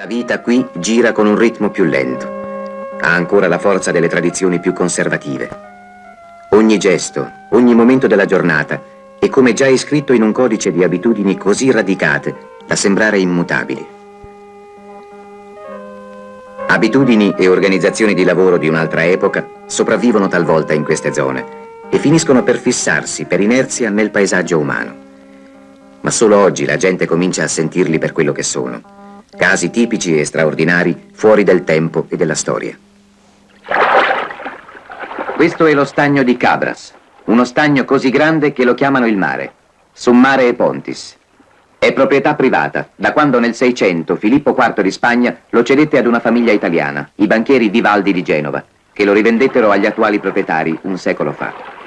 La vita qui gira con un ritmo più lento. Ha ancora la forza delle tradizioni più conservative. Ogni gesto, ogni momento della giornata è come già iscritto in un codice di abitudini così radicate da sembrare immutabili. Abitudini e organizzazioni di lavoro di un'altra epoca sopravvivono talvolta in queste zone e finiscono per fissarsi per inerzia nel paesaggio umano. Ma solo oggi la gente comincia a sentirli per quello che sono. Casi tipici e straordinari fuori del tempo e della storia. Questo è lo stagno di Cabras, uno stagno così grande che lo chiamano il mare, Summare e Pontis. È proprietà privata, da quando nel 600 Filippo IV di Spagna lo cedette ad una famiglia italiana, i banchieri Vivaldi di Genova, che lo rivendettero agli attuali proprietari un secolo fa.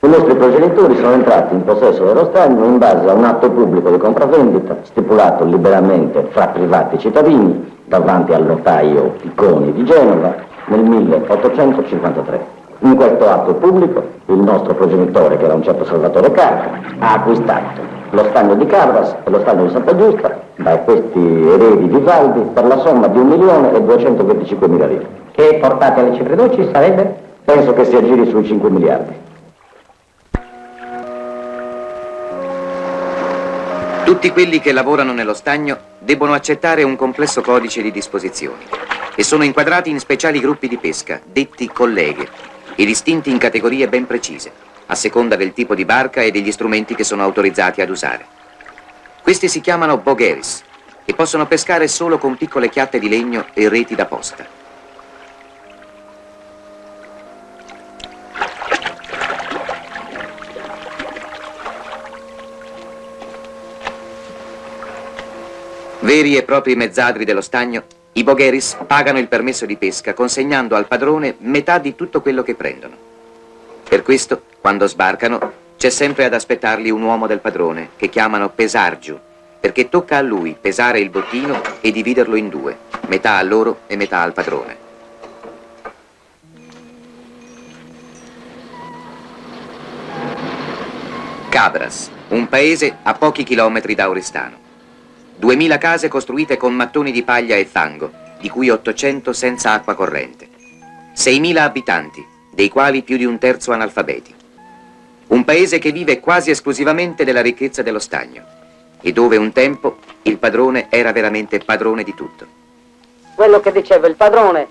I nostri progenitori sono entrati in possesso dello stagno in base a un atto pubblico di compravendita stipulato liberamente fra privati cittadini davanti al notaio Picconi di Genova nel 1853. In questo atto pubblico il nostro progenitore, che era un certo Salvatore Carca, ha acquistato lo stagno di Cabras e lo stagno di Santa Giusta da questi eredi Vivaldi per la somma di 1.225.000 lire. Che portate alle cifre dolci sarebbe? Penso che si aggiri sui 5 miliardi. Tutti quelli che lavorano nello stagno debbono accettare un complesso codice di disposizioni e sono inquadrati in speciali gruppi di pesca, detti colleghe, e distinti in categorie ben precise, a seconda del tipo di barca e degli strumenti che sono autorizzati ad usare. Questi si chiamano bogheris e possono pescare solo con piccole chiatte di legno e reti da posta. Veri e propri mezzadri dello stagno, i bogheris pagano il permesso di pesca consegnando al padrone metà di tutto quello che prendono. Per questo, quando sbarcano, c'è sempre ad aspettarli un uomo del padrone, che chiamano pesargiu, perché tocca a lui pesare il bottino e dividerlo in due, metà a loro e metà al padrone. Cabras, un paese a pochi chilometri da Oristano. 2000 case costruite con mattoni di paglia e fango, di cui 800 senza acqua corrente. 6.000 abitanti, dei quali più di un terzo analfabeti. Un paese che vive quasi esclusivamente della ricchezza dello stagno e dove un tempo il padrone era veramente padrone di tutto. Quello che diceva il padrone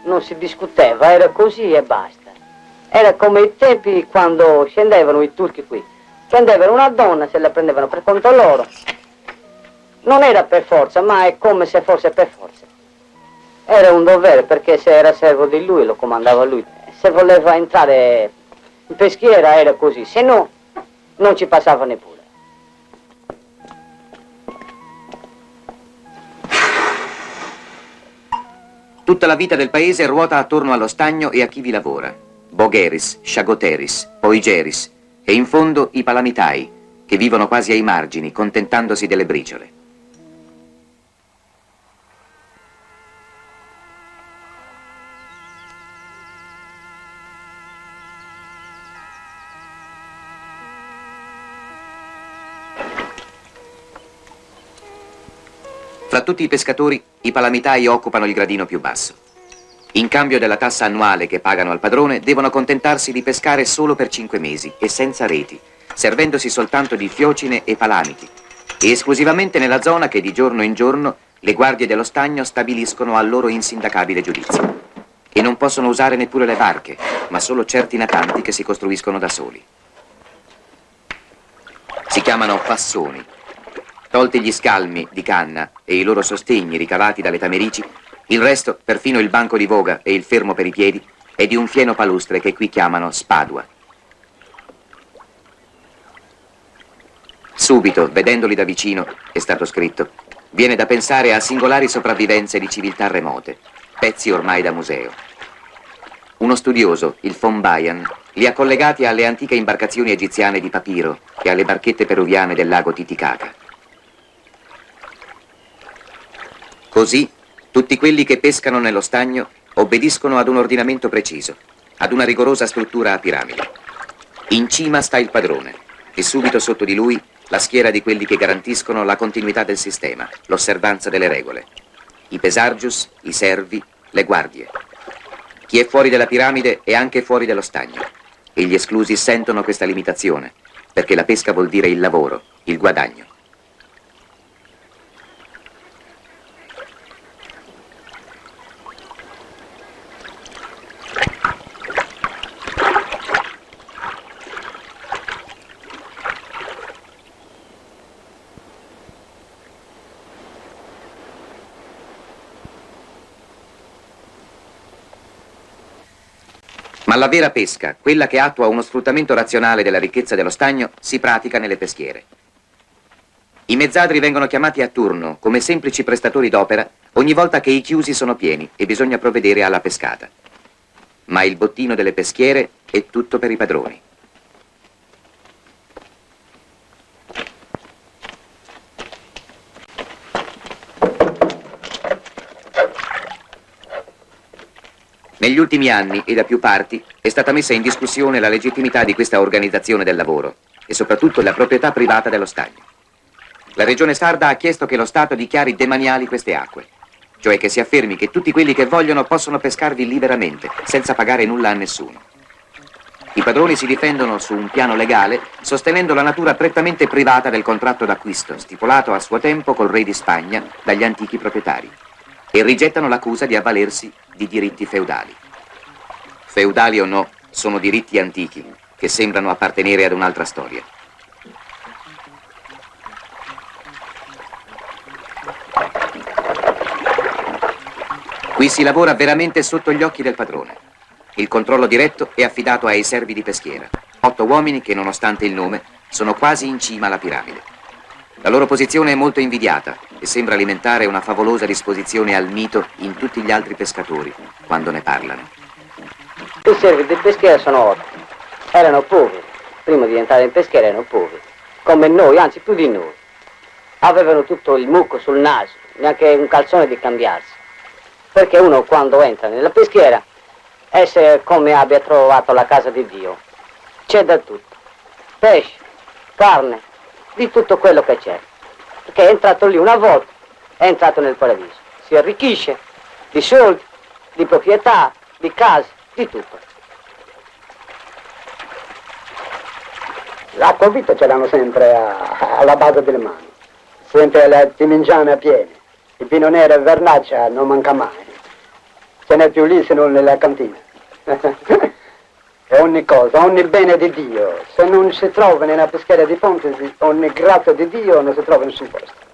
non si discuteva, era così e basta. Era come i tempi quando scendevano i turchi qui. Scendevano una donna, se la prendevano per conto loro. Non era per forza, ma è come se fosse per forza. Era un dovere, perché se era servo di lui, lo comandava lui. Se voleva entrare in peschiera era così, se no, non ci passava neppure. Tutta la vita del paese ruota attorno allo stagno e a chi vi lavora. Bogheris, sciagoteris, poigeris e in fondo i palamitai, che vivono quasi ai margini, contentandosi delle briciole. Fra tutti i pescatori, i palamitai occupano il gradino più basso. In cambio della tassa annuale che pagano al padrone, devono contentarsi di pescare solo per 5 mesi e senza reti, servendosi soltanto di fiocine e palamiti, e esclusivamente nella zona che di giorno in giorno le guardie dello stagno stabiliscono al loro insindacabile giudizio. E non possono usare neppure le barche, ma solo certi natanti che si costruiscono da soli. Si chiamano passoni. Tolti gli scalmi di canna e i loro sostegni ricavati dalle tamerici, il resto, perfino il banco di voga e il fermo per i piedi, è di un fieno palustre che qui chiamano spadua. Subito, vedendoli da vicino, è stato scritto, viene da pensare a singolari sopravvivenze di civiltà remote, pezzi ormai da museo. Uno studioso, il von Bayan, li ha collegati alle antiche imbarcazioni egiziane di papiro e alle barchette peruviane del lago Titicaca. Così, tutti quelli che pescano nello stagno obbediscono ad un ordinamento preciso, ad una rigorosa struttura a piramide. In cima sta il padrone e subito sotto di lui la schiera di quelli che garantiscono la continuità del sistema, l'osservanza delle regole. I pesargius, i servi, le guardie. Chi è fuori della piramide è anche fuori dello stagno. E gli esclusi sentono questa limitazione, perché la pesca vuol dire il lavoro, il guadagno. Ma la vera pesca, quella che attua uno sfruttamento razionale della ricchezza dello stagno, si pratica nelle peschiere. I mezzadri vengono chiamati a turno, come semplici prestatori d'opera, ogni volta che i chiusi sono pieni e bisogna provvedere alla pescata. Ma il bottino delle peschiere è tutto per i padroni. Negli ultimi anni e da più parti è stata messa in discussione la legittimità di questa organizzazione del lavoro e soprattutto la proprietà privata dello stagno. La Regione Sarda ha chiesto che lo Stato dichiari demaniali queste acque, cioè che si affermi che tutti quelli che vogliono possono pescarvi liberamente, senza pagare nulla a nessuno. I padroni si difendono su un piano legale, sostenendo la natura prettamente privata del contratto d'acquisto, stipulato a suo tempo col re di Spagna dagli antichi proprietari, e rigettano l'accusa di avvalersi di diritti feudali. Feudali o no, sono diritti antichi, che sembrano appartenere ad un'altra storia. Qui si lavora veramente sotto gli occhi del padrone. Il controllo diretto è affidato ai servi di peschiera, 8 uomini che, nonostante il nome, sono quasi in cima alla piramide. La loro posizione è molto invidiata e sembra alimentare una favolosa disposizione al mito in tutti gli altri pescatori, quando ne parlano. I servi di peschiera sono 8. Erano poveri. Prima di entrare in peschiera erano poveri. Come noi, anzi più di noi. Avevano tutto il mucco sul naso, neanche un calzone di cambiarsi. Perché uno quando entra nella peschiera è come abbia trovato la casa di Dio. C'è da tutto. Pesce, carne, di tutto quello che c'è. Perché è entrato lì una volta, è entrato nel paradiso. Si arricchisce di soldi, di proprietà, di case, di tutto. L'acqua vita ce l'hanno sempre alla base delle mani, sempre le timingiane a piedi, il vino nero e vernaccia non manca mai, ce n'è più lì se non nella cantina. E ogni cosa, ogni bene di Dio, se non si trova nella peschiera di Fontesi, ogni grazia di Dio non si trova in nessun posto.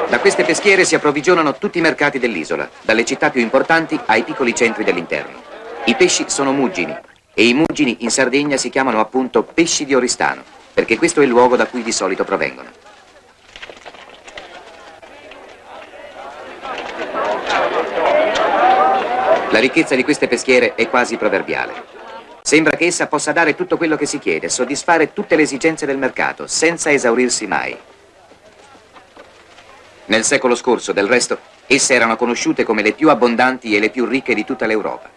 Da queste peschiere si approvvigionano tutti i mercati dell'isola, dalle città più importanti ai piccoli centri dell'interno. I pesci sono muggini e i muggini in Sardegna si chiamano appunto pesci di Oristano, perché questo è il luogo da cui di solito provengono. La ricchezza di queste peschiere è quasi proverbiale. Sembra che essa possa dare tutto quello che si chiede, soddisfare tutte le esigenze del mercato, senza esaurirsi mai. Nel secolo scorso, del resto, esse erano conosciute come le più abbondanti e le più ricche di tutta l'Europa.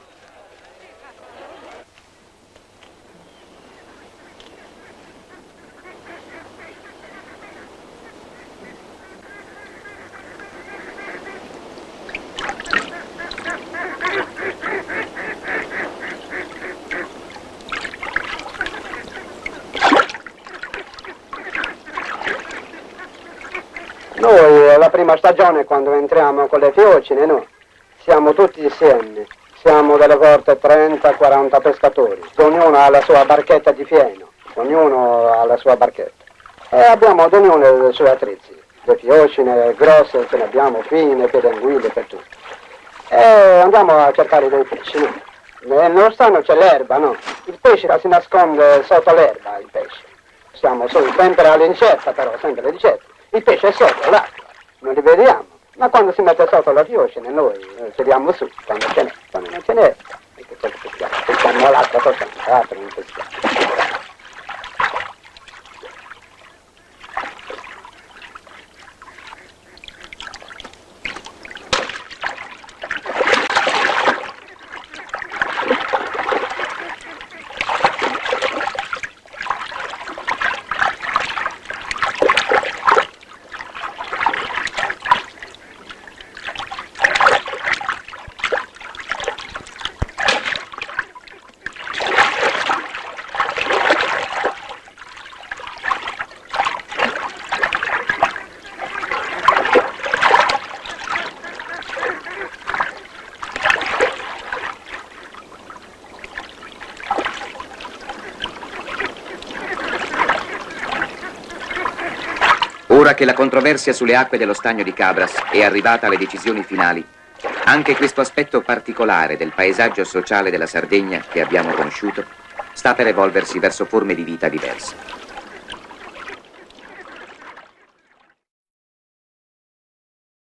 Noi, la prima stagione, quando entriamo con le fiocine, no? Siamo tutti insieme, siamo delle volte 30-40 pescatori, ognuno ha la sua barchetta di fieno, ognuno ha la sua barchetta. E abbiamo ognuno i suoi attrezzi, le fiocine grosse, ce ne abbiamo fine, per anguille, per tutto. E andiamo a cercare dei pesci, no? Nello stagno c'è l'erba, no? Il pesce si nasconde sotto l'erba, il pesce. Siamo sempre all'incerta però, sempre all'incerta. Il pesce è sotto l'acqua, non li vediamo. Ma quando si mette sotto la fiocina noi tiriamo su, quando ce n'è, quando non ce n'è, e che cosa peschiamo? Peschiamo l'acqua soltanto, l'altro non peschiamo. Ora che la controversia sulle acque dello stagno di Cabras è arrivata alle decisioni finali, anche questo aspetto particolare del paesaggio sociale della Sardegna che abbiamo conosciuto sta per evolversi verso forme di vita diverse.